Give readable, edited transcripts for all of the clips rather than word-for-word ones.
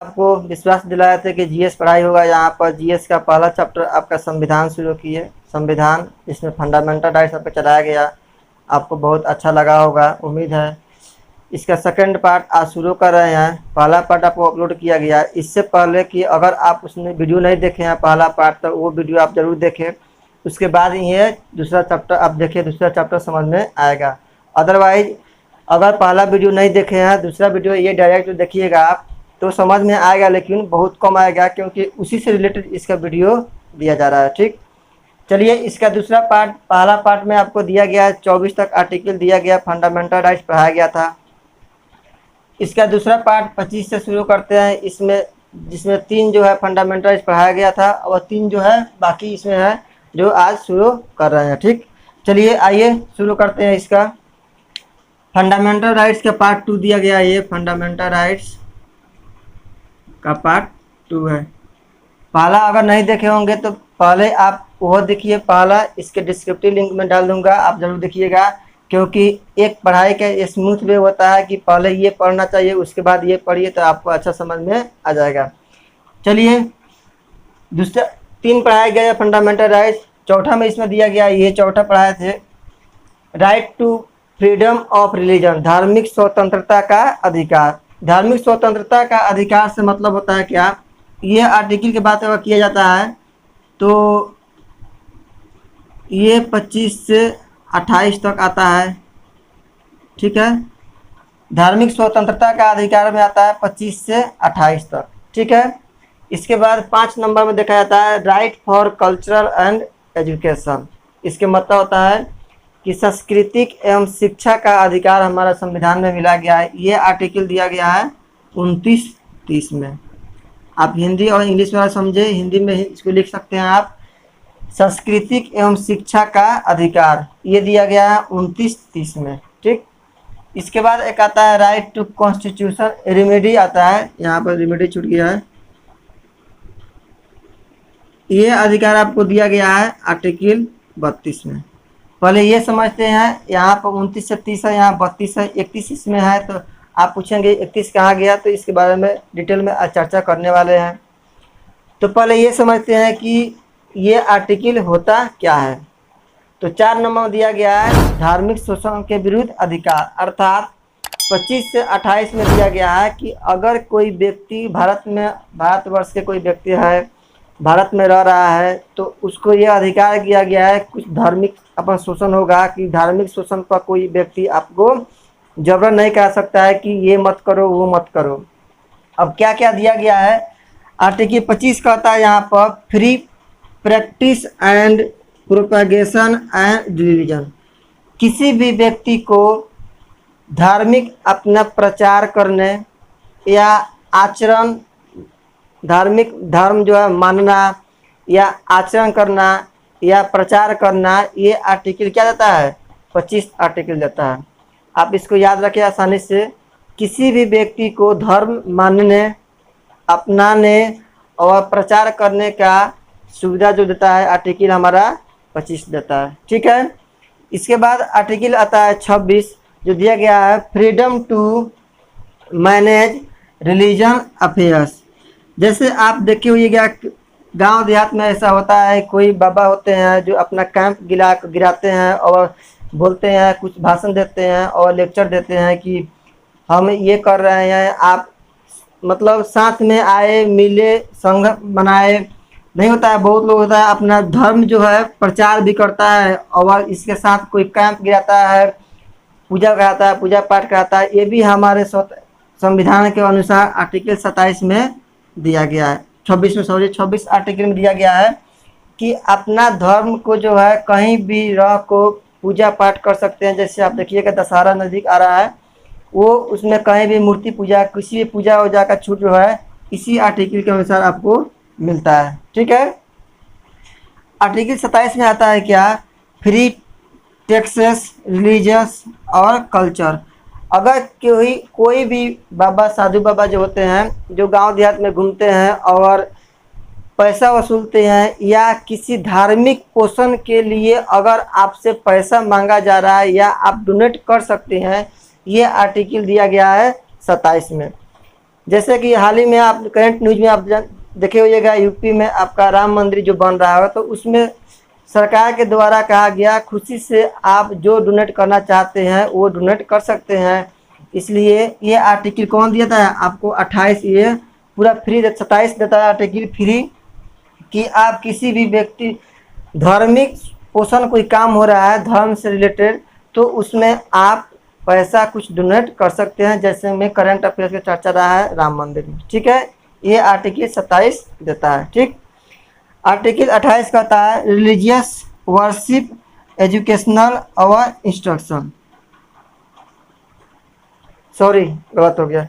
आपको विश्वास दिलाया था कि जीएस पढ़ाई होगा। यहाँ पर जीएस का पहला चैप्टर आपका संविधान शुरू किए। संविधान, इसमें फंडामेंटल राइट्स आपको चलाया गया, आपको बहुत अच्छा लगा होगा, उम्मीद है। इसका सेकंड पार्ट आज शुरू कर रहे हैं। पहला पार्ट आपको अपलोड किया गया। इससे पहले कि अगर आप उसमें वीडियो नहीं देखे हैं पहला पार्ट, तो वो वीडियो आप ज़रूर देखें। उसके बाद ये दूसरा चैप्टर आप देखिए, दूसरा चैप्टर समझ में आएगा। अदरवाइज अगर पहला वीडियो नहीं देखे हैं, दूसरा वीडियो ये डायरेक्ट देखिएगा आप, तो समझ में आएगा, लेकिन बहुत कम आएगा, क्योंकि उसी से रिलेटेड इसका वीडियो दिया जा रहा है। ठीक, चलिए इसका दूसरा पार्ट, पहला पार्ट में आपको दिया गया है 24 तक आर्टिकल दिया गया, फंडामेंटल राइट्स पढ़ाया गया था। इसका दूसरा पार्ट 25 से शुरू करते हैं। इसमें जिसमें 3 जो है फंडामेंटल राइट्स पढ़ाया गया था, और 3 जो है बाकी इसमें है जो आज शुरू कर रहे हैं। ठीक, चलिए आइए शुरू करते हैं। इसका फंडामेंटल राइट्स का पार्ट 2 दिया गया है। ये फंडामेंटल राइट्स का पार्ट 2 है। पहला अगर नहीं देखे होंगे तो पहले आप वो देखिए, पहला इसके डिस्क्रिप्टिव लिंक में डाल दूंगा, आप जरूर देखिएगा, क्योंकि एक पढ़ाई का स्मूथ वे होता है कि पहले ये पढ़ना चाहिए, उसके बाद ये पढ़िए, तो आपको अच्छा समझ में आ जाएगा। चलिए दूसरा 3 पढ़ाया गया फंडामेंटल राइट्स, चौथा में इसमें दिया गया, ये चौथा पढ़ाए थे, right to freedom of religion, धार्मिक स्वतंत्रता का अधिकार। धार्मिक स्वतंत्रता का अधिकार से मतलब होता है क्या, ये आर्टिकल की बात अगर किया जाता है तो ये 25 से 28 तक आता है। ठीक है, धार्मिक स्वतंत्रता का अधिकार में आता है 25 से 28 तक। ठीक है, इसके बाद 5 नंबर में देखा जाता है right for cultural and education. इसके मतलब होता है कि सांस्कृतिक एवं शिक्षा का अधिकार हमारा संविधान में मिला गया है। ये आर्टिकल दिया गया है 29-30 में। आप हिंदी और इंग्लिश में समझे, हिंदी में इसको लिख सकते हैं आप, सांस्कृतिक एवं शिक्षा का अधिकार, ये दिया गया है 29-30 में। ठीक, इसके बाद एक आता है राइट टू कॉन्स्टिट्यूशन रेमेडी आता है, यहाँ पर रेमेडी छूट गया है। ये अधिकार आपको दिया गया है आर्टिकल 32 में। पहले ये समझते हैं, यहाँ पर 29 से 30 है, यहाँ 32 है, 31 इसमें है, तो आप पूछेंगे 31 कहाँ गया, तो इसके बारे में डिटेल में चर्चा करने वाले हैं। तो पहले ये समझते हैं कि ये आर्टिकल होता क्या है। तो 4 नंबर दिया गया है धार्मिक शोषण के विरुद्ध अधिकार, अर्थात 25 से 28 में दिया गया है कि अगर कोई व्यक्ति भारतवर्ष के कोई व्यक्ति है, भारत में रह रहा है, तो उसको यह अधिकार दिया गया है, कुछ धार्मिक अपन शोषण होगा कि धार्मिक शोषण पर कोई व्यक्ति आपको जबरन नहीं कह सकता है कि ये मत करो वो मत करो। अब क्या क्या दिया गया है, आर्टिकल 25 कहता है यहाँ पर free practice and propagation and religion, किसी भी व्यक्ति को धार्मिक अपना प्रचार करने या आचरण, धार्मिक धर्म जो है मानना या आचरण करना या प्रचार करना, ये आर्टिकल क्या देता है, 25 आर्टिकल देता है। आप इसको याद रखें आसानी से, किसी भी व्यक्ति को धर्म मानने, अपनाने और प्रचार करने का सुविधा जो देता है आर्टिकल हमारा 25 देता है। ठीक है, इसके बाद आर्टिकल आता है 26 जो दिया गया है freedom to manage religion affairs. जैसे आप देखे होइएगा गांव देहात में ऐसा होता है, कोई बाबा होते हैं जो अपना कैंप गिराते हैं और बोलते हैं, कुछ भाषण देते हैं और लेक्चर देते हैं कि हम ये कर रहे हैं, आप मतलब साथ में आए, मिले, संघ बनाए। नहीं होता है, बहुत लोग होता है अपना धर्म जो है प्रचार भी करता है और इसके साथ कोई कैंप गिराता है, पूजा कराता है, पूजा पाठ कराता है। ये भी हमारे संविधान के अनुसार आर्टिकल 27 में दिया गया है, 26 आर्टिकल में दिया गया है कि अपना धर्म को जो है कहीं भी रह को पूजा पाठ कर सकते हैं। जैसे आप देखिएगा दशहरा नज़दीक आ रहा है, वो उसमें कहीं भी मूर्ति पूजा, किसी भी पूजा वूजा का छूट जो है इसी आर्टिकल के अनुसार आपको मिलता है। ठीक है, आर्टिकल 27 में आता है क्या, फ्री टेक्सेस रिलीजियस और कल्चर। अगर कोई भी बाबा, साधु बाबा जो होते हैं, जो गांव देहात में घूमते हैं और पैसा वसूलते हैं या किसी धार्मिक पोषण के लिए अगर आपसे पैसा मांगा जा रहा है या आप डोनेट कर सकते हैं, ये आर्टिकल दिया गया है 27 में। जैसे कि हाल ही में आप करंट न्यूज में आप देखे होइएगा, यूपी में आपका राम मंदिर जो बन रहा है, तो उसमें सरकार के द्वारा कहा गया खुशी से आप जो डोनेट करना चाहते हैं वो डोनेट कर सकते हैं। इसलिए ये आर्टिकल कौन दिया था आपको? 28। ये पूरा फ्री, 27 देता है आर्टिकल फ्री कि आप किसी भी व्यक्ति धार्मिक पोषण कोई काम हो रहा है धर्म से रिलेटेड, तो उसमें आप पैसा कुछ डोनेट कर सकते हैं। जैसे में करंट अफेयर्स का चर्चा रहा है राम मंदिर में, ठीक है। ये आर्टिकल 27 देता है, ठीक। आर्टिकल 28 कहता है रिलीजियस वर्शिप एजुकेशनल और इंस्ट्रक्शन, सॉरी गलत हो गया।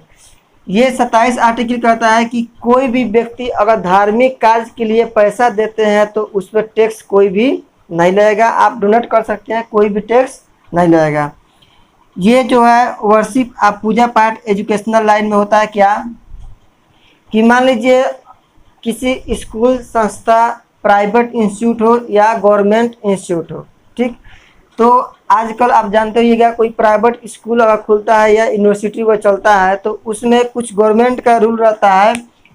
ये 27 आर्टिकल कहता है कि कोई भी व्यक्ति अगर धार्मिक कार्य के लिए पैसा देते हैं तो उस पर टैक्स कोई भी नहीं लगेगा। आप डोनेट कर सकते हैं, कोई भी टैक्स नहीं लगेगा। ये जो है वर्शिप आप पूजा पाठ एजुकेशनल लाइन में होता है क्या कि मान लीजिए किसी स्कूल संस्था प्राइवेट इंस्टीट्यूट हो या गवर्नमेंट इंस्टीट्यूट हो, ठीक। तो आजकल आप जानते होइएगा कोई प्राइवेट स्कूल अगर खुलता है या यूनिवर्सिटी वो चलता है तो उसमें कुछ गवर्नमेंट का रूल रहता है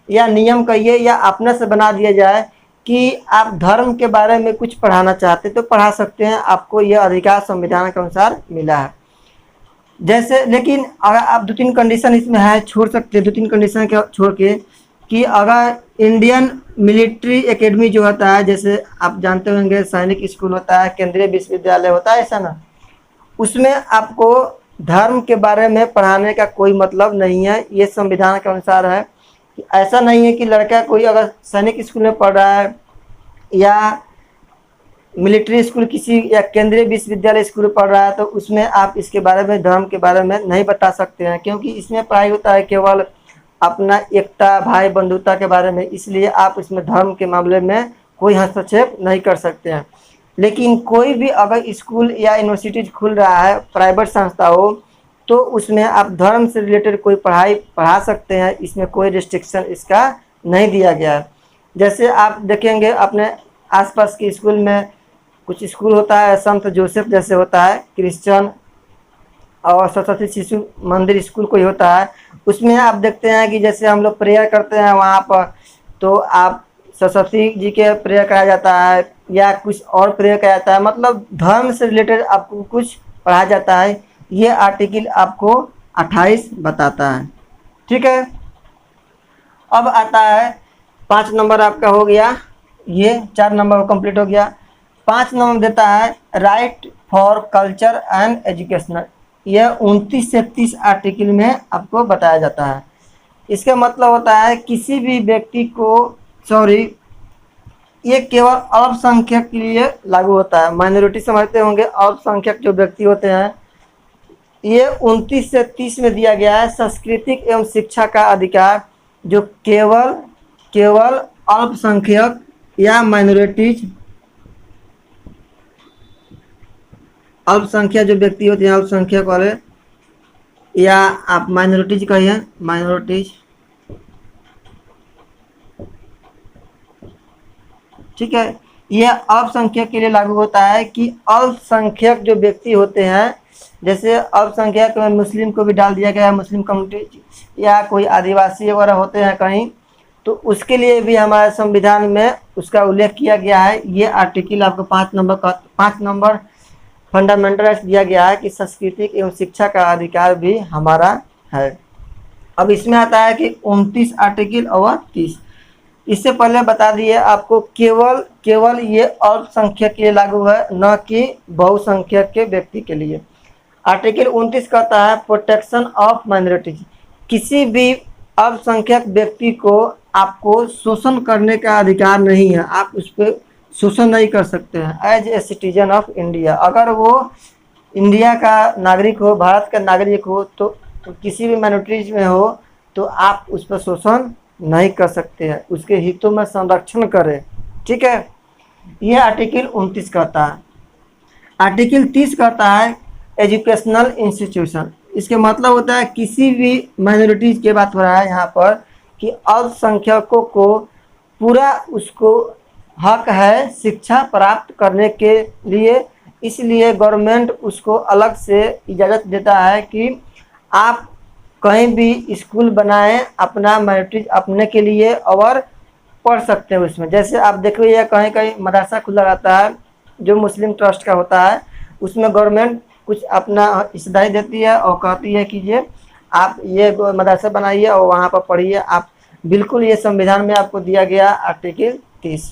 या नियम कहिए या अपने से बना दिया जाए कि आप धर्म के बारे में कुछ पढ़ाना चाहते तो पढ़ा सकते हैं, आपको यह अधिकार संविधान के अनुसार मिला है। जैसे लेकिन अगर आप 2-3 कंडीशन इसमें है, छोड़ सकते हैं 2-3 कंडीशन के छोड़ के, कि अगर इंडियन मिलिट्री एकेडमी जो होता है, जैसे आप जानते होंगे सैनिक स्कूल होता है, केंद्रीय विश्वविद्यालय होता है, ऐसा ना, उसमें आपको धर्म के बारे में पढ़ाने का कोई मतलब नहीं है। ये संविधान के अनुसार है कि ऐसा नहीं है कि लड़का कोई अगर सैनिक स्कूल में पढ़ रहा है या मिलिट्री स्कूल किसी या केंद्रीय विश्वविद्यालय स्कूल में पढ़ रहा है तो उसमें आप इसके बारे में धर्म के बारे में नहीं बता सकते हैं, क्योंकि इसमें पढ़ाई होता है केवल अपना एकता भाई बंधुता के बारे में। इसलिए आप इसमें धर्म के मामले में कोई हस्तक्षेप नहीं कर सकते हैं। लेकिन कोई भी अगर स्कूल या यूनिवर्सिटी खुल रहा है प्राइवेट संस्था हो तो उसमें आप धर्म से रिलेटेड कोई पढ़ाई पढ़ा सकते हैं, इसमें कोई रिस्ट्रिक्शन इसका नहीं दिया गया है। जैसे आप देखेंगे अपने आसपास के स्कूल में कुछ स्कूल होता है संत जोसेफ जैसे होता है क्रिश्चियन, और सरस्वती शिशु मंदिर स्कूल कोई होता है, उसमें आप देखते हैं कि जैसे हम लोग प्रेयर करते हैं वहाँ पर, तो आप सरस्वती जी के प्रेयर कराया जाता है या कुछ और प्रेयर कराया जाता है, मतलब धर्म से रिलेटेड आपको कुछ पढ़ाया जाता है। ये आर्टिकल आपको 28 बताता है, ठीक है। अब आता है 5 नंबर आपका हो गया, ये 4 नंबर कंप्लीट हो गया। 5 नंबर देता है right for culture and educational. यह 29 से 30 आर्टिकल में आपको बताया जाता है। इसका मतलब होता है किसी भी व्यक्ति को, सॉरी, ये केवल अल्पसंख्यक के लिए लागू होता है। माइनॉरिटी समझते होंगे, अल्पसंख्यक जो व्यक्ति होते हैं, ये 29 से 30 में दिया गया है सांस्कृतिक एवं शिक्षा का अधिकार, जो केवल अल्पसंख्यक या माइनॉरिटीज, अल्पसंख्यक जो व्यक्ति होते हैं अल्पसंख्यक वाले, या आप माइनॉरिटीज कहिए, माइनॉरिटीज, ठीक है। यह अल्पसंख्यक के लिए लागू होता है कि अल्पसंख्यक जो व्यक्ति होते हैं, जैसे अल्पसंख्यक में मुस्लिम को भी डाल दिया गया है, मुस्लिम कम्युनिटी या कोई आदिवासी वगैरह होते हैं कहीं, तो उसके लिए भी हमारे संविधान में उसका उल्लेख किया गया है। ये आर्टिकल आपको 5 नंबर फंडामेंटल राइट्स दिया गया है कि सांस्कृतिक एवं शिक्षा का अधिकार भी हमारा है। अब इसमें आता है कि 29 आर्टिकल और 30। इससे पहले बता दिए आपको केवल ये अल्पसंख्यक के लिए लागू है, न कि बहुसंख्यक के व्यक्ति के लिए। आर्टिकल 29 कहता है प्रोटेक्शन ऑफ माइनॉरिटीज। किसी भी अल्पसंख्यक व्यक्ति को आपको शोषण करने का अधिकार नहीं है, आप उस पर शोषण नहीं कर सकते हैं as a citizen of India. अगर वो इंडिया का नागरिक हो, भारत का नागरिक हो, तो किसी भी माइनॉरिटीज में हो तो आप उस पर शोषण नहीं कर सकते हैं, उसके हितों में संरक्षण करें, ठीक है। ये आर्टिकल 29 कहता है। आर्टिकल 30 कहता है एजुकेशनल इंस्टीट्यूशन। इसके मतलब होता है किसी भी माइनॉरिटीज की बात हो रहा है यहाँ पर कि अल्पसंख्यकों को पूरा उसको हक है शिक्षा प्राप्त करने के लिए, इसलिए गवर्नमेंट उसको अलग से इजाज़त देता है कि आप कहीं भी स्कूल बनाएं अपना मैट्रिक अपने के लिए और पढ़ सकते हैं उसमें। जैसे आप देखिए कहीं कहीं मदरसा खुला रहता है जो मुस्लिम ट्रस्ट का होता है, उसमें गवर्नमेंट कुछ अपना हिस्सेदारी देती है और कहती है कि ये आप ये मदरसा बनाइए और वहाँ पर पढ़िए आप। बिल्कुल ये संविधान में आपको दिया गया आर्टिकल 30।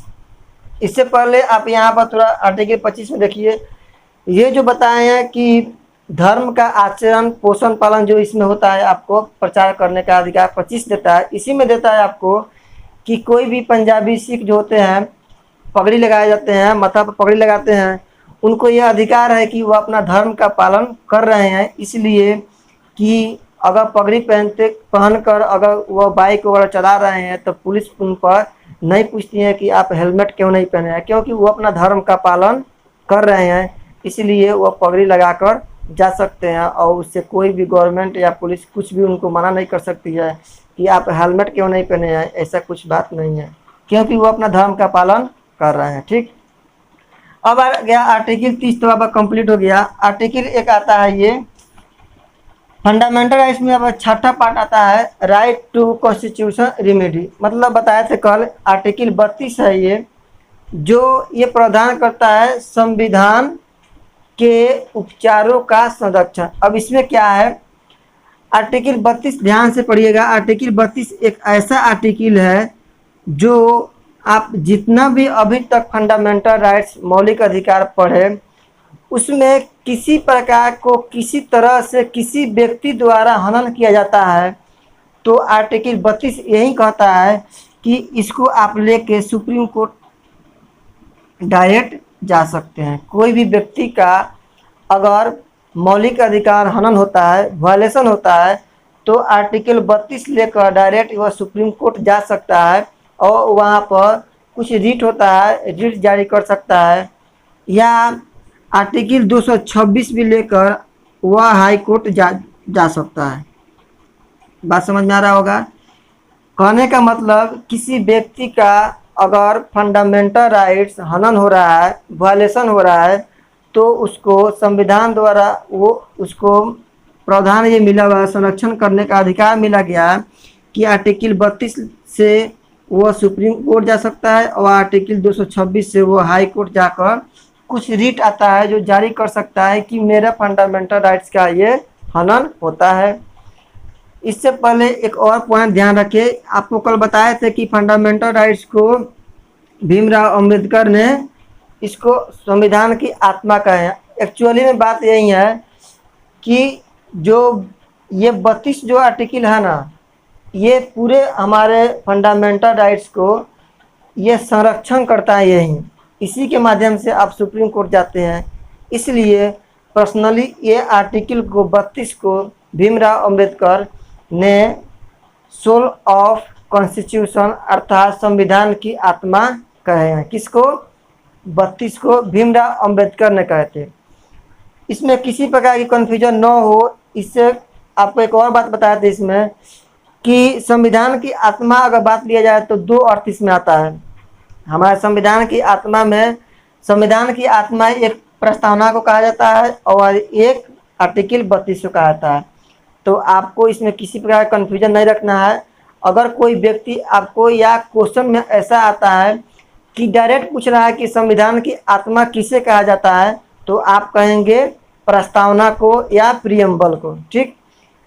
इससे पहले आप यहाँ पर थोड़ा आर्टिकल 25 में देखिए, ये जो बताए हैं कि धर्म का आचरण पोषण पालन जो इसमें होता है आपको प्रचार करने का अधिकार 25 देता है। इसी में देता है आपको कि कोई भी पंजाबी सिख जो होते हैं पगड़ी लगाए जाते हैं, माथा पर पगड़ी लगाते हैं, उनको यह अधिकार है कि वो अपना धर्म का पालन कर रहे हैं। इसलिए कि अगर पगड़ी पहनकर अगर वो बाइक वगैरह चला रहे हैं तो पुलिस उन पर नहीं पूछती है कि आप हेलमेट क्यों नहीं पहने हैं, क्योंकि वो अपना धर्म का पालन कर रहे हैं। इसलिए वो पगड़ी लगाकर जा सकते हैं और उससे कोई भी गवर्नमेंट या पुलिस कुछ भी उनको मना नहीं कर सकती है कि आप हेलमेट क्यों नहीं पहने हैं। ऐसा कुछ बात नहीं है, क्योंकि वो अपना धर्म का पालन कर रहे हैं। ठीक, अब आ गया आर्टिकल 30, तो अब कंप्लीट हो गया। आर्टिकल 1 आता है ये फंडामेंटल राइट्स में। अब छठा पार्ट आता है राइट टू कॉन्स्टिट्यूशन रेमेडी। मतलब बताए थे कल आर्टिकल 32 है ये, जो ये प्रावधान करता है संविधान के उपचारों का संरक्षण। अब इसमें क्या है, आर्टिकल 32 ध्यान से पढ़िएगा। आर्टिकल 32 एक ऐसा आर्टिकल है जो आप जितना भी अभी तक फंडामेंटल राइट्स मौलिक अधिकार पढ़े उसमें किसी प्रकार को किसी तरह से किसी व्यक्ति द्वारा हनन किया जाता है तो आर्टिकल 32 यही कहता है कि इसको आप लेके सुप्रीम कोर्ट डायरेक्ट जा सकते हैं। कोई भी व्यक्ति का अगर मौलिक अधिकार हनन होता है, वायलेशन होता है, तो आर्टिकल 32 लेकर डायरेक्ट वह सुप्रीम कोर्ट जा सकता है और वहाँ पर कुछ रिट होता है, रिट जारी कर सकता है, या आर्टिकल 226 भी लेकर वह हाई कोर्ट जा सकता है। बात समझ में आ रहा होगा। कहने का मतलब किसी व्यक्ति का अगर फंडामेंटल राइट्स हनन हो रहा है, वायलेशन हो रहा है, तो उसको संविधान द्वारा वो उसको प्रावधान ये मिला हुआ संरक्षण करने का अधिकार मिला गया कि आर्टिकल 32 से वो सुप्रीम कोर्ट जा सकता है और आर्टिकल 226 से वो हाई कोर्ट जाकर कुछ रिट आता है जो जारी कर सकता है कि मेरा फंडामेंटल राइट्स का ये हनन होता है। इससे पहले एक और पॉइंट ध्यान रखिए, आपको कल बताए थे कि फंडामेंटल राइट्स को भीमराव अंबेडकर ने इसको संविधान की आत्मा कहा है। एक्चुअली में बात यही है कि जो ये 32 जो आर्टिकल है ना, ये पूरे हमारे फंडामेंटल राइट्स को ये संरक्षण करता है। यही इसी के माध्यम से आप सुप्रीम कोर्ट जाते हैं। इसलिए पर्सनली ये आर्टिकल को 32 को भीमराव अंबेडकर ने सोल ऑफ कॉन्स्टिट्यूशन अर्थात संविधान की आत्मा कहे हैं। किसको? 32 को भीमराव अंबेडकर ने कहे थे। इसमें किसी प्रकार की कन्फ्यूजन न हो, इससे आपको एक और बात बताया था इसमें कि संविधान की आत्मा अगर बात लिया जाए तो दो अर्थ इसमें आता है। हमारे संविधान की आत्मा में संविधान की आत्मा एक प्रस्तावना को कहा जाता है और एक आर्टिकल 32 को कहा जाता है। तो आपको इसमें किसी प्रकार का कन्फ्यूजन नहीं रखना है। अगर कोई व्यक्ति आपको या क्वेश्चन में ऐसा आता है कि डायरेक्ट पूछ रहा है कि संविधान की आत्मा किसे कहा जाता है, तो आप कहेंगे प्रस्तावना को या प्रियम्बल को। ठीक,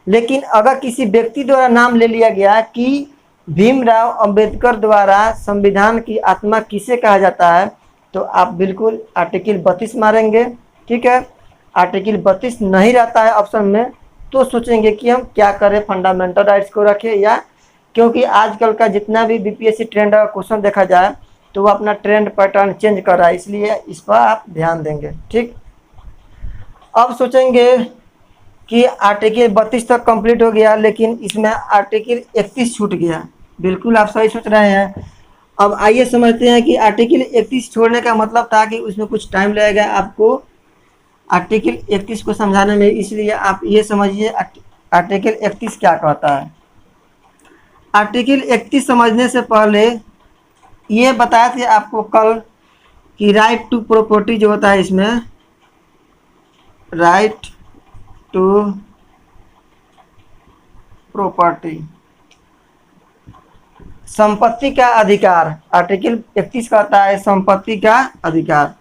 लेकिन अगर किसी व्यक्ति द्वारा नाम ले लिया गया कि भीमराव अंबेडकर द्वारा संविधान की आत्मा किसे कहा जाता है, तो आप बिल्कुल आर्टिकल 32 मारेंगे। ठीक है, आर्टिकल 32 नहीं रहता है ऑप्शन में तो सोचेंगे कि हम क्या करें, फंडामेंटल राइट्स को रखें या, क्योंकि आजकल का जितना भी बीपीएससी ट्रेंड का क्वेश्चन देखा जाए तो वो अपना ट्रेंड पैटर्न चेंज कर रहा है, इसलिए इस पर आप ध्यान देंगे। ठीक, अब सोचेंगे कि आर्टिकल 32 तक कंप्लीट हो गया लेकिन इसमें आर्टिकल 31 छूट गया। बिल्कुल आप सही सोच रहे हैं। अब आइए समझते हैं कि आर्टिकल 31 छोड़ने का मतलब था कि उसमें कुछ टाइम लगेगा आपको आर्टिकल 31 को समझाने में, इसलिए आप ये समझिए आर्टिकल 31 क्या कहता है। आर्टिकल 31 समझने से पहले ये बताया थे आपको कल कि राइट टू प्रॉपर्टी जो होता है, इसमें राइट टू प्रॉपर्टी, संपत्ति का अधिकार। आर्टिकल 31 कहता है संपत्ति का अधिकार।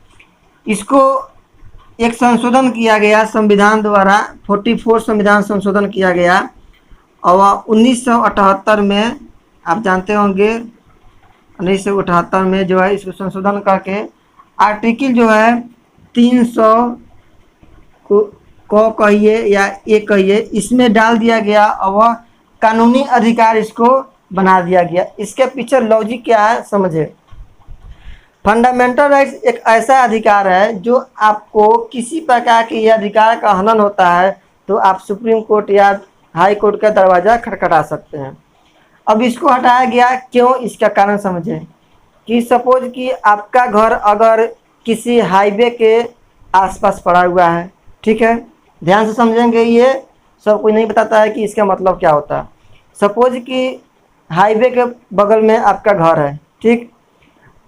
इसको एक संशोधन किया गया संविधान द्वारा, 44 संविधान संशोधन किया गया और 1978 में, आप जानते होंगे 1978 में जो है इसको संशोधन करके आर्टिकल जो है 300 को कहिए या एक कहिए, इसमें डाल दिया गया और कानूनी अधिकार इसको बना दिया गया। इसके पीछे लॉजिक क्या है समझे। फंडामेंटल राइट्स एक ऐसा अधिकार है जो आपको किसी प्रकार के यह अधिकार का हनन होता है तो आप सुप्रीम कोर्ट या हाई कोर्ट का दरवाज़ा खटखटा सकते हैं। अब इसको हटाया गया क्यों, इसका कारण समझें कि सपोज कि आपका घर अगर किसी हाईवे के आसपास पड़ा हुआ है, ठीक है, ध्यान से समझेंगे, ये सब कोई नहीं बताता है कि इसका मतलब क्या होता है। सपोज कि हाईवे के बगल में आपका घर है, ठीक,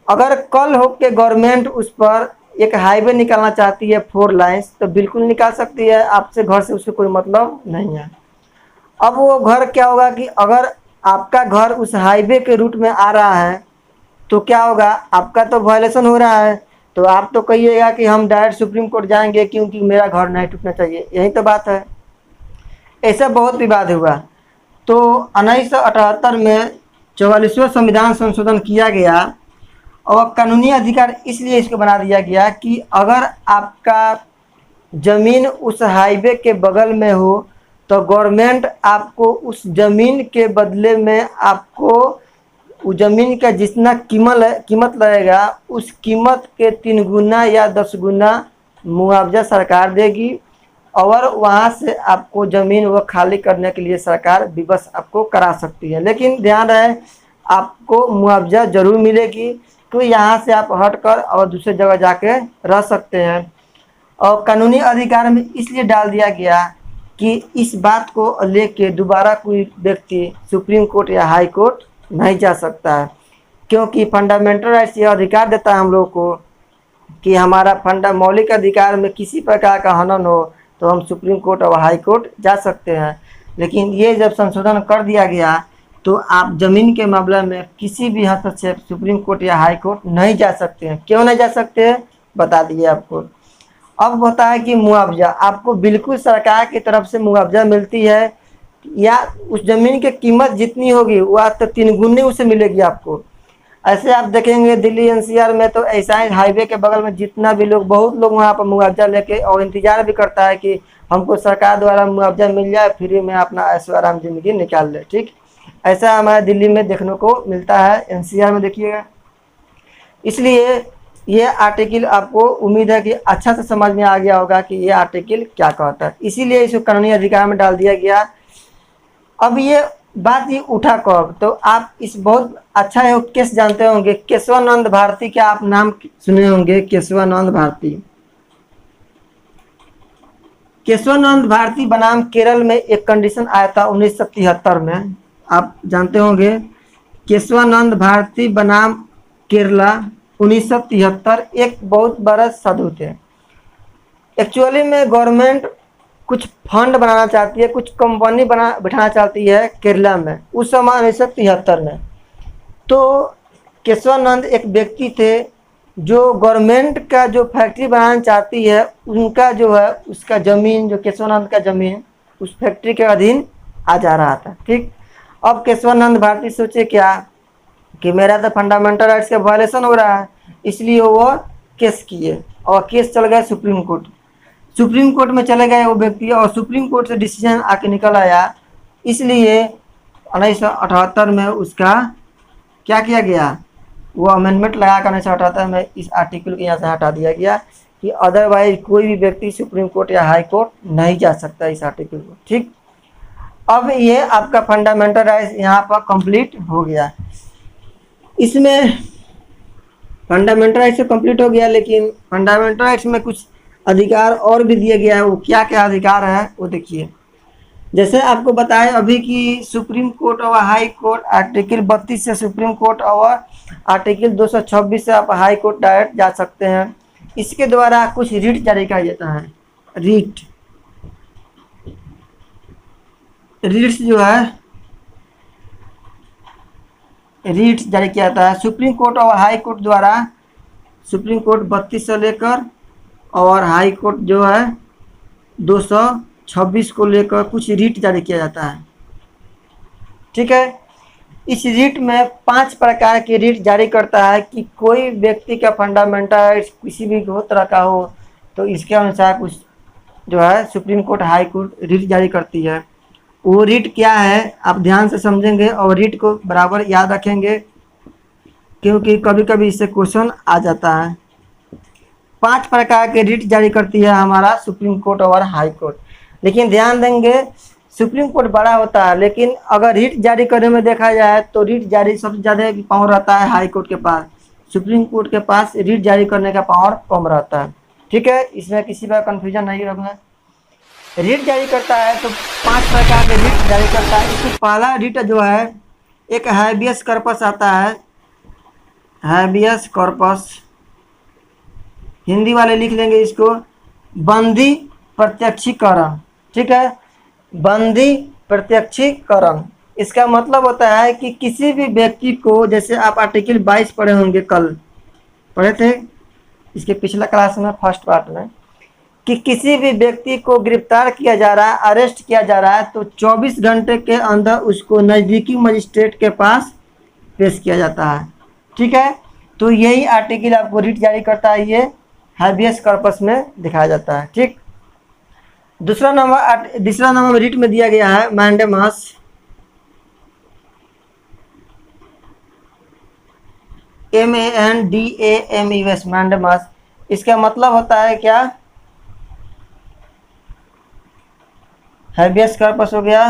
अगर कल हो के गवर्नमेंट उस पर एक हाईवे निकालना चाहती है 4 लाइन्स तो बिल्कुल निकाल सकती है, आपसे घर से उससे कोई मतलब नहीं है। अब वो घर क्या होगा कि अगर आपका घर उस हाईवे के रूट में आ रहा है तो क्या होगा, आपका तो वायलेशन हो रहा है, तो आप तो कहिएगा कि हम डायरेक्ट सुप्रीम कोर्ट जाएंगे क्योंकि मेरा घर नहीं टूटना चाहिए, यही तो बात है। ऐसा बहुत विवाद हुआ तो 1978 में 44वां संविधान संशोधन किया गया और कानूनी अधिकार इसलिए इसको बना दिया गया कि अगर आपका ज़मीन उस हाईवे के बगल में हो तो गवर्नमेंट आपको उस ज़मीन के बदले में आपको उस ज़मीन का जितना कीमत लगेगा उस कीमत के 3 गुना या 10 गुना मुआवजा सरकार देगी और वहाँ से आपको ज़मीन वो खाली करने के लिए सरकार विवश आपको करा सकती है। लेकिन ध्यान रहे आपको मुआवजा ज़रूर मिलेगी, तो यहाँ से आप हटकर और दूसरे जगह जाके रह सकते हैं। और कानूनी अधिकार में इसलिए डाल दिया गया कि इस बात को लेके दोबारा कोई व्यक्ति सुप्रीम कोर्ट या हाई कोर्ट नहीं जा सकता है, क्योंकि फंडामेंटल राइट्स यह अधिकार देता है हम लोग को कि हमारा मौलिक अधिकार में किसी प्रकार का हनन हो तो हम सुप्रीम कोर्ट और हाई कोर्ट जा सकते हैं। लेकिन ये जब संशोधन कर दिया गया तो आप ज़मीन के मामले में किसी भी हस्तक्षेप सुप्रीम कोर्ट या हाई कोर्ट नहीं जा सकते हैं। क्यों नहीं जा सकते हैं बता दिए आपको। अब होता है कि मुआवजा आपको बिल्कुल सरकार की तरफ से मुआवजा मिलती है या उस ज़मीन की कीमत जितनी होगी वो आज तक 3 गुने उसे मिलेगी आपको। ऐसे आप देखेंगे दिल्ली एनसीआर में तो ऐसा ही हाईवे के बगल में जितना भी लोग, बहुत लोग वहाँ पर मुआवजा लेके और इंतज़ार भी करता है कि हमको सरकार द्वारा मुआवजा मिल जाए, फ्री में अपना ऐशो आराम ज़िंदगी निकाल ले। ठीक, ऐसा हमारे दिल्ली में देखने को मिलता है, एनसीआर में देखिएगा। इसलिए ये आर्टिकल आपको उम्मीद है कि अच्छा से समझ में आ गया होगा कि ये आर्टिकल क्या कहता है, इसीलिए इसको कानूनी अधिकार में डाल दिया गया। अब ये बात ये उठा कब, तो आप इस बहुत अच्छा है केस जानते होंगे, केशवानंद भारती का आप नाम सुने होंगे। केशवानंद भारती, केशवानंद भारती बनाम केरल में एक कंडीशन आया था 1973 में, आप जानते होंगे। केशवानंद भारती बनाम केरला 1973 एक बहुत बड़ा साधु थे। एक्चुअली में गवर्नमेंट कुछ फंड बनाना चाहती है, कुछ कंपनी बिठाना चाहती है केरला में उस समय 1973 में। तो केशवानंद एक व्यक्ति थे जो गवर्नमेंट का जो फैक्ट्री बनाना चाहती है उनका जो है उसका ज़मीन, जो केशवानंद का ज़मीन उस फैक्ट्री के अधीन आ जा रहा था। ठीक, अब केशवानंद भारती सोचे क्या कि मेरा तो फंडामेंटल राइट्स का वायलेशन हो रहा है, इसलिए वो केस किए और केस चल गया सुप्रीम कोर्ट। सुप्रीम कोर्ट में चले गए वो व्यक्ति और सुप्रीम कोर्ट से डिसीजन आके निकल आया। इसलिए 1978 में उसका क्या किया गया, वो अमेंडमेंट लगा कर 1978 में इस आर्टिकल को यहाँ से हटा दिया गया कि अदरवाइज कोई भी व्यक्ति सुप्रीम कोर्ट या हाई कोर्ट नहीं जा सकता इस आर्टिकल को। ठीक, अब ये आपका फंडामेंटल राइट्स यहाँ पर कंप्लीट हो गया। इसमें फंडामेंटल राइट्स से कंप्लीट हो गया, लेकिन फंडामेंटल राइट्स में कुछ अधिकार और भी दिया गया है। वो क्या क्या अधिकार है वो देखिए। जैसे आपको बताएं अभी कि सुप्रीम कोर्ट और हाई कोर्ट आर्टिकल 32 से सुप्रीम कोर्ट और आर्टिकल 226 से आप हाई कोर्ट डायरेक्ट जा सकते हैं। इसके द्वारा कुछ रिट जारी किया जाता है। रिट रीट्स जो है रीट्स जारी किया जाता है सुप्रीम कोर्ट और हाई कोर्ट द्वारा। सुप्रीम कोर्ट 32 से लेकर और हाई कोर्ट जो है 226 को लेकर कुछ रीट जारी किया जाता है। ठीक है, इस रीट में 5 प्रकार के रीट जारी करता है कि कोई व्यक्ति का फंडामेंटल राइट्स किसी भी हो तरह का हो तो इसके अनुसार कुछ जो है supreme court high court writ जारी करती है। वो रीट क्या है आप ध्यान से समझेंगे और रीट को बराबर याद रखेंगे क्योंकि कभी कभी इससे क्वेश्चन आ जाता है। 5 प्रकार के रीट जारी करती है हमारा सुप्रीम कोर्ट और हाई कोर्ट। लेकिन ध्यान देंगे सुप्रीम कोर्ट बड़ा होता है लेकिन अगर रीट जारी करने में देखा जाए तो रीट जारी सबसे ज़्यादा पावर रहता है हाई कोर्ट के पास। सुप्रीम कोर्ट के पास रीट जारी करने का पावर कम रहता है। ठीक है, इसमें किसी का कन्फ्यूजन नहीं रखना। रीट जारी करता है तो 5 प्रकार के रीट जारी करता है। इसमें पहला रीट जो है एक हैबियस कॉर्पस आता है। हैबियस कॉर्पस हिंदी वाले लिख लेंगे इसको बंदी प्रत्यक्षीकरण। ठीक है, बंदी प्रत्यक्षीकरण इसका मतलब होता है कि किसी भी व्यक्ति को, जैसे आप आर्टिकल 22 पढ़े होंगे, कल पढ़े थे इसके पिछला क्लास में फर्स्ट पार्ट में, कि किसी भी व्यक्ति को गिरफ्तार किया जा रहा है, अरेस्ट किया जा रहा है तो 24 घंटे के अंदर उसको नज़दीकी मजिस्ट्रेट के पास पेश किया जाता है। ठीक है, तो यही आर्टिकल आपको रीट जारी करता है, ये हैबियस कॉर्पस में दिखाया जाता है। ठीक, दूसरा नंबर रीट में दिया गया है मैंडेमस। MANDAMUS mandamus. इसका मतलब होता है क्या, हैबियस कॉर्पस हो गया,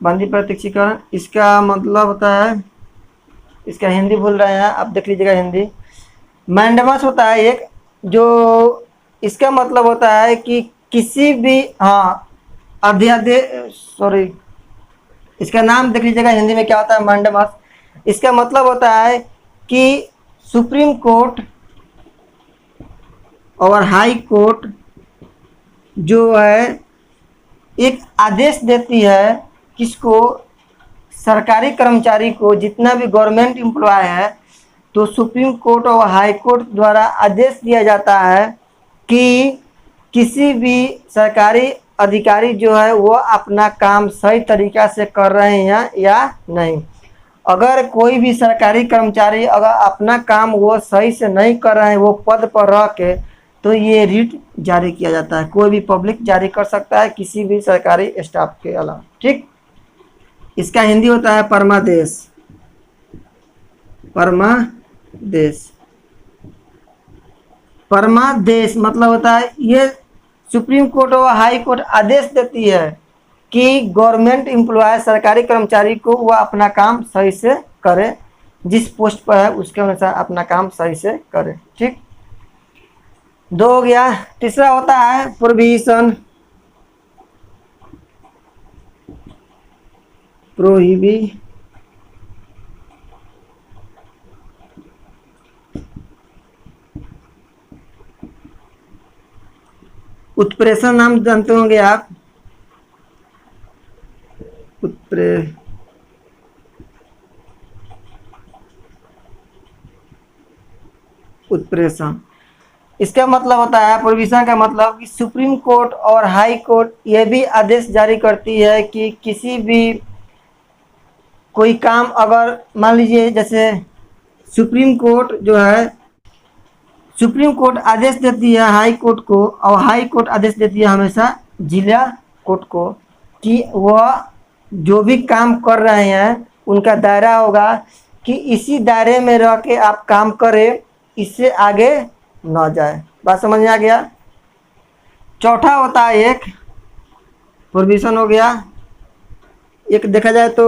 बंदी प्रत्यक्षीकरण, इसका मतलब होता है, इसका हिंदी भूल रहे हैं आप देख लीजिएगा हिंदी। मैंडेमस होता है एक जो, इसका मतलब होता है कि किसी भी सॉरी इसका नाम देख लीजिएगा हिंदी में क्या होता है मैंडेमस। इसका मतलब होता है कि सुप्रीम कोर्ट और हाई कोर्ट जो है एक आदेश देती है किसको, सरकारी कर्मचारी को, जितना भी गवर्नमेंट एम्प्लॉय है, तो सुप्रीम कोर्ट और हाई कोर्ट द्वारा आदेश दिया जाता है कि किसी भी सरकारी अधिकारी जो है वो अपना काम सही तरीक़ा से कर रहे हैं या नहीं। अगर कोई भी सरकारी कर्मचारी अगर अपना काम वो सही से नहीं कर रहे हैं, वो पद पर रह के, तो ये रीट जारी किया जाता है। कोई भी पब्लिक जारी कर सकता है किसी भी सरकारी स्टाफ के अलावा। ठीक, इसका हिंदी होता है परमादेश। परमादेश, परमादेश मतलब होता है ये सुप्रीम कोर्ट और हाई कोर्ट आदेश देती है कि गवर्नमेंट एम्प्लॉय सरकारी कर्मचारी को वह अपना काम सही से करे, जिस पोस्ट पर है उसके अनुसार अपना काम सही से करे। ठीक, 2 हो गया। तीसरा होता है प्रोहिबिशन। उत्प्रेषण नाम जानते होंगे आप, उत्प्रेषण इसका मतलब होता है, प्रोहिबिशन का मतलब कि सुप्रीम कोर्ट और हाई कोर्ट ये भी आदेश जारी करती है कि किसी भी कोई काम, अगर मान लीजिए जैसे सुप्रीम कोर्ट जो है, सुप्रीम कोर्ट आदेश देती है हाई कोर्ट को और हाई कोर्ट आदेश देती है हमेशा जिला कोर्ट को कि वह जो भी काम कर रहे हैं उनका दायरा होगा कि इसी दायरे में रह के आप काम करें, इससे आगे न जाए। बात समझ में आ गया। चौथा होता है एक प्रोहिबिशन हो गया। एक देखा जाए तो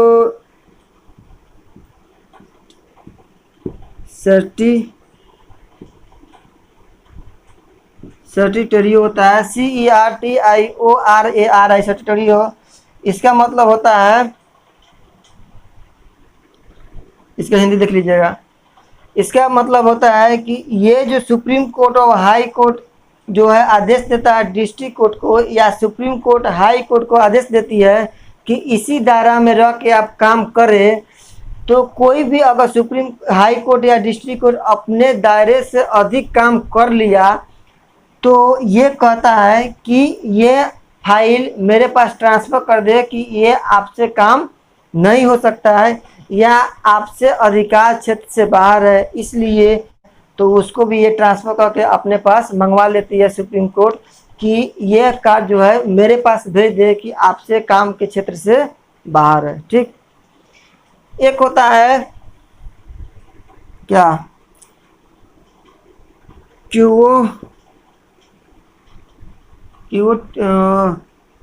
सर्टिटरी होता है, CERTIORARI सर्टिटरी हो। इसका मतलब होता है, इसका हिंदी देख लीजिएगा, इसका मतलब होता है कि ये जो सुप्रीम कोर्ट और हाई कोर्ट जो है आदेश देता है डिस्ट्रिक्ट कोर्ट को, या सुप्रीम कोर्ट हाई कोर्ट को आदेश देती है कि इसी दायरा में रह के आप काम करें, तो कोई भी अगर सुप्रीम हाई कोर्ट या डिस्ट्रिक्ट कोर्ट अपने दायरे से अधिक काम कर लिया तो ये कहता है कि ये फाइल मेरे पास ट्रांसफ़र कर दे कि ये आपसे काम नहीं हो सकता है या आपसे अधिकार क्षेत्र से बाहर है, इसलिए तो उसको भी ये ट्रांसफ़र करके अपने पास मंगवा लेती है सुप्रीम कोर्ट कि ये कार्ड जो है मेरे पास भेज दे कि आपसे काम के क्षेत्र से बाहर है। ठीक, एक होता है क्या क्यूओ क्यूओ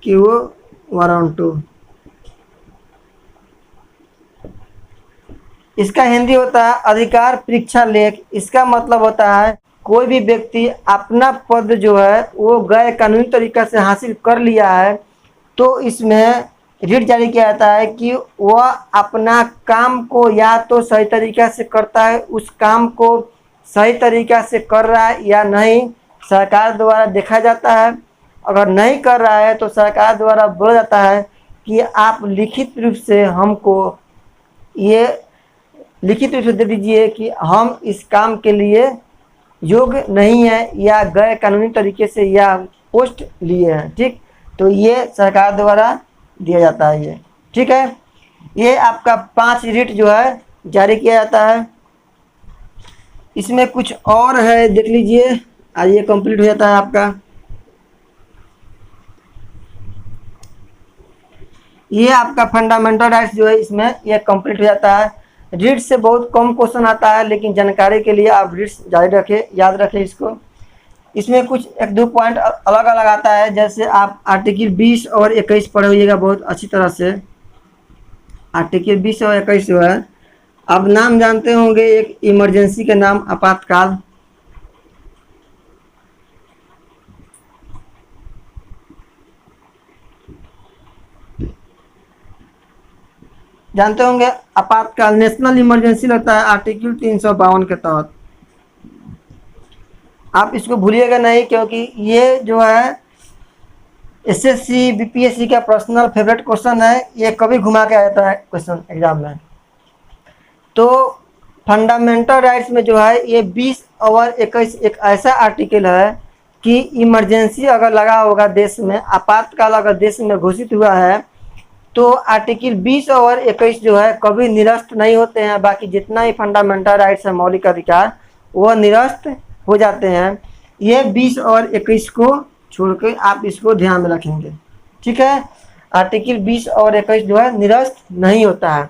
क्यूओ वारंटो, इसका हिंदी होता है अधिकार परीक्षा लेख। इसका मतलब होता है कोई भी व्यक्ति अपना पद जो है वो गैर कानूनी तरीका से हासिल कर लिया है तो इसमें रिट जारी किया जाता है कि वह अपना काम को या तो सही तरीका से करता है, उस काम को सही तरीका से कर रहा है या नहीं, सरकार द्वारा देखा जाता है। अगर नहीं कर रहा है तो सरकार द्वारा बोला जाता है कि आप लिखित रूप से हमको ये लिखित रूप से दे दीजिए कि हम इस काम के लिए योग्य नहीं है या गैर कानूनी तरीके से या पोस्ट लिए हैं। ठीक, तो ये सरकार द्वारा दिया जाता है ये। ठीक है, ये आपका 5 रिट जो है जारी किया जाता है। इसमें कुछ और है, देख लीजिए, आज ये कंप्लीट हो जाता है आपका। ये आपका फंडामेंटल राइट्स जो है इसमें ये कंप्लीट हो जाता है। रीड से बहुत कम क्वेश्चन आता है, लेकिन जानकारी के लिए आप रीड्स जारी रखें, याद रखें इसको। इसमें कुछ 1-2 पॉइंट अलग अलग आता है, जैसे आप आर्टिकल 20 और 21 पढ़ होइएगा बहुत अच्छी तरह से। आर्टिकल 20 और 21 जो है, आप नाम जानते होंगे, एक इमरजेंसी का नाम आपातकाल, जानते होंगे। आपातकाल नेशनल इमरजेंसी लगता है आर्टिकल 352 के तहत। आप इसको भूलिएगा नहीं, क्योंकि ये जो है एसएससी बीपीएससी का पर्सनल फेवरेट क्वेश्चन है, ये कभी घुमा के आ जाता है क्वेश्चन एग्जाम में। तो फंडामेंटल राइट्स में जो है ये 20 और 21 एक ऐसा आर्टिकल है कि इमरजेंसी अगर लगा होगा देश में, आपातकाल अगर देश में घोषित हुआ है, तो आर्टिकल 20 और 21 जो है कभी निरस्त नहीं होते हैं। बाकी जितना ही फंडामेंटल राइट्स है, मौलिक अधिकार, वह निरस्त हो जाते हैं। ये 20 और 21 को छोड़ के आप इसको ध्यान में रखेंगे। ठीक है, आर्टिकल 20 और 21 जो है निरस्त नहीं होता है।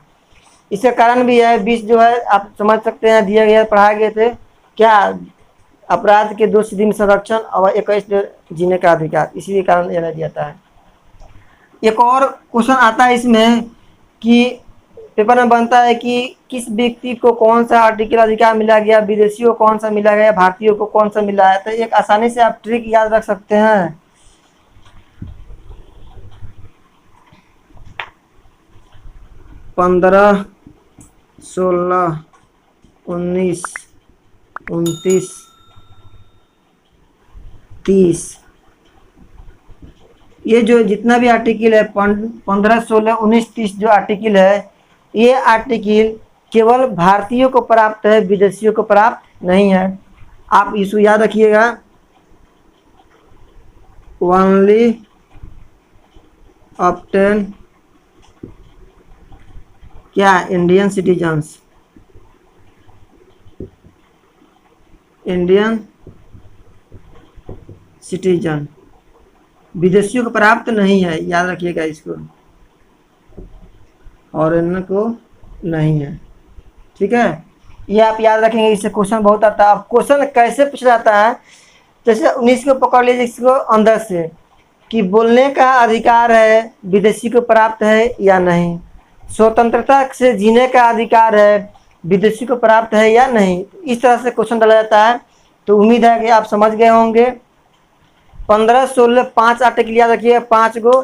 इसका कारण भी है, 20 जो है आप समझ सकते हैं, दिया गया पढ़ाए गए थे क्या, अपराध के दोषी में संरक्षण, और 21 जो जीने का अधिकार, इसी कारण यह दिया जाता है। एक और क्वेश्चन आता है इसमें कि पेपर में बनता है कि किस व्यक्ति को कौन सा आर्टिकल अधिकार मिला गया, विदेशियों को कौन सा मिला गया, भारतीयों को कौन सा मिला है। तो एक आसानी से आप ट्रिक याद रख सकते हैं। पंद्रह, 16, 19, 29, 30, ये जो जितना भी आर्टिकल है 15, 16, 19, 30 जो आर्टिकल है, ये आर्टिकल केवल भारतीयों को प्राप्त है, विदेशियों को प्राप्त नहीं है। आप इसको याद रखिएगा, ओनली ऑब्टेन क्या, इंडियन सिटीजन्स, इंडियन सिटीजन, विदेशियों को प्राप्त नहीं है, याद रखिएगा इसको, और इनको नहीं है। ठीक है, ये आप याद रखेंगे, इससे क्वेश्चन बहुत आता है। अब क्वेश्चन कैसे पूछा जाता है, जैसे 19 को पकड़ लीजिए, इसको अंदर से कि बोलने का अधिकार है, विदेशी को प्राप्त है या नहीं, स्वतंत्रता से जीने का अधिकार है, विदेशी को प्राप्त है या नहीं, इस तरह से क्वेश्चन डाला जाता है। तो उम्मीद है कि आप समझ गए होंगे। 15, 16, 5 आर्टिकल याद रखिए, 5 गो,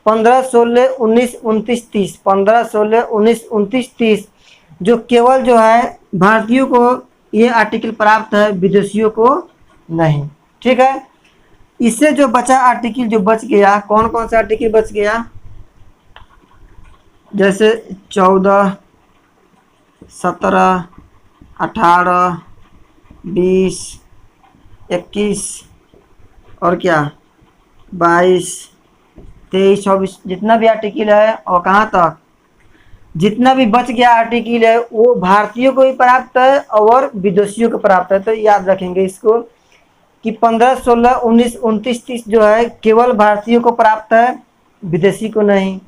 15, 16, 19, 29, 30, 15, 16, 19, 29, 30 जो केवल जो है भारतीयों को ये आर्टिकल प्राप्त है, विदेशियों को नहीं। ठीक है, इससे जो बचा आर्टिकल जो बच गया, कौन कौन सा आर्टिकल बच गया, जैसे 14, 17, 18, 20, 21 और क्या 22, 23, 24 जितना भी आर्टिकल है, और कहाँ तक जितना भी बच गया आर्टिकल है वो भारतीयों को भी प्राप्त है और विदेशियों को प्राप्त है। तो याद रखेंगे इसको कि 15, 16, 19, 29, 30 जो है केवल भारतीयों को प्राप्त है, विदेशी को नहीं।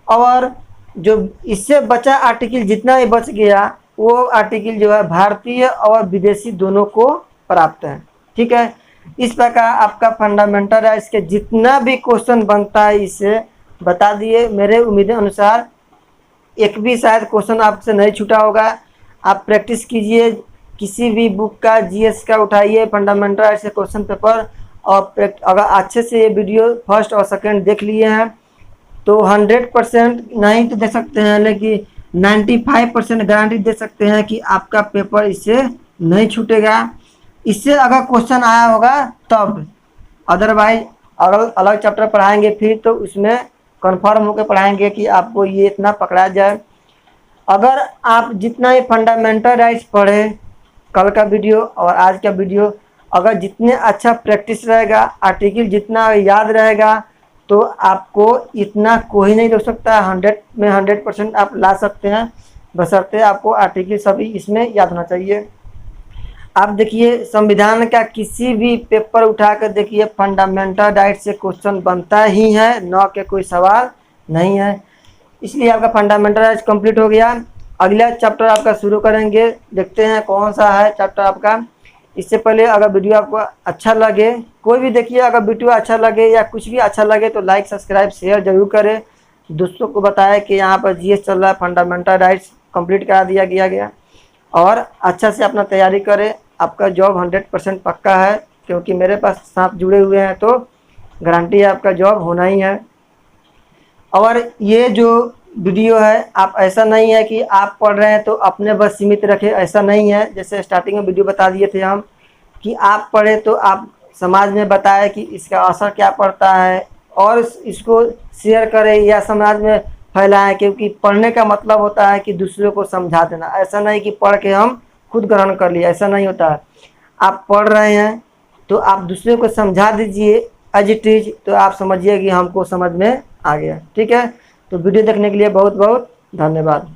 और जो इससे बचा आर्टिकल जितना भी बच गया वो आर्टिकल जो है भारतीय और विदेशी दोनों को प्राप्त है। ठीक है, इस प्रकार आपका फंडामेंटल है, इसके जितना भी क्वेश्चन बनता है इसे बता दिए। मेरे उम्मीद अनुसार एक भी शायद क्वेश्चन आपसे नहीं छूटा होगा। आप प्रैक्टिस कीजिए, किसी भी बुक का जीएस का उठाइए फंडामेंटल ऐसे क्वेश्चन पेपर, और अगर अच्छे से ये वीडियो फर्स्ट और सेकंड देख लिए हैं तो 100% नहीं तो दे सकते हैं, लेकिन 95% गारंटी दे सकते हैं कि आपका पेपर इससे नहीं छूटेगा। इससे अगर क्वेश्चन आया होगा तब, अदरवाइज अगर अलग चैप्टर पढ़ाएंगे फिर तो उसमें कंफर्म होकर पढ़ाएंगे कि आपको ये इतना पकड़ा जाए। अगर आप जितना ही फंडामेंटल राइट्स पढ़े कल का वीडियो और आज का वीडियो, अगर जितने अच्छा प्रैक्टिस रहेगा, आर्टिकल जितना याद रहेगा, तो आपको इतना कोई नहीं रोक सकता। 100 में 100% आप ला सकते हैं, बशर्ते आपको आर्टिकल सभी इसमें याद होना चाहिए। आप देखिए संविधान का किसी भी पेपर उठा कर देखिए, फंडामेंटल राइट से क्वेश्चन बनता ही है, न के कोई सवाल नहीं है। इसलिए आपका फंडामेंटल राइट कंप्लीट हो गया। अगला चैप्टर आपका शुरू करेंगे, देखते हैं कौन सा है चैप्टर आपका। इससे पहले अगर वीडियो आपको अच्छा लगे, कोई भी देखिए, अगर वीडियो अच्छा लगे या कुछ भी अच्छा लगे तो लाइक, सब्सक्राइब, शेयर जरूर करें। दोस्तों को बताएं कि यहाँ पर जीएस चल रहा है, फंडामेंटल राइट्स कंप्लीट करा दिया गया और अच्छा से अपना तैयारी करें। आपका जॉब 100% पक्का है, क्योंकि मेरे पास साथ जुड़े हुए हैं तो गारंटी है आपका जॉब होना ही है। और ये जो वीडियो है, आप ऐसा नहीं है कि आप पढ़ रहे हैं तो अपने बस सीमित रखें, ऐसा नहीं है। जैसे स्टार्टिंग में वीडियो बता दिए थे हम कि आप पढ़े तो आप समाज में बताएं कि इसका असर क्या पड़ता है और इसको शेयर करें या समाज में फैलाएं, क्योंकि पढ़ने का मतलब होता है कि दूसरों को समझा देना। ऐसा नहीं कि पढ़ के हम खुद ग्रहण कर लिए, ऐसा नहीं होता है। आप पढ़ रहे हैं तो आप दूसरे को समझा दीजिए एज इट इज, तो आप समझिए कि हमको समझ में आ गया। ठीक है, तो वीडियो देखने के लिए बहुत बहुत धन्यवाद।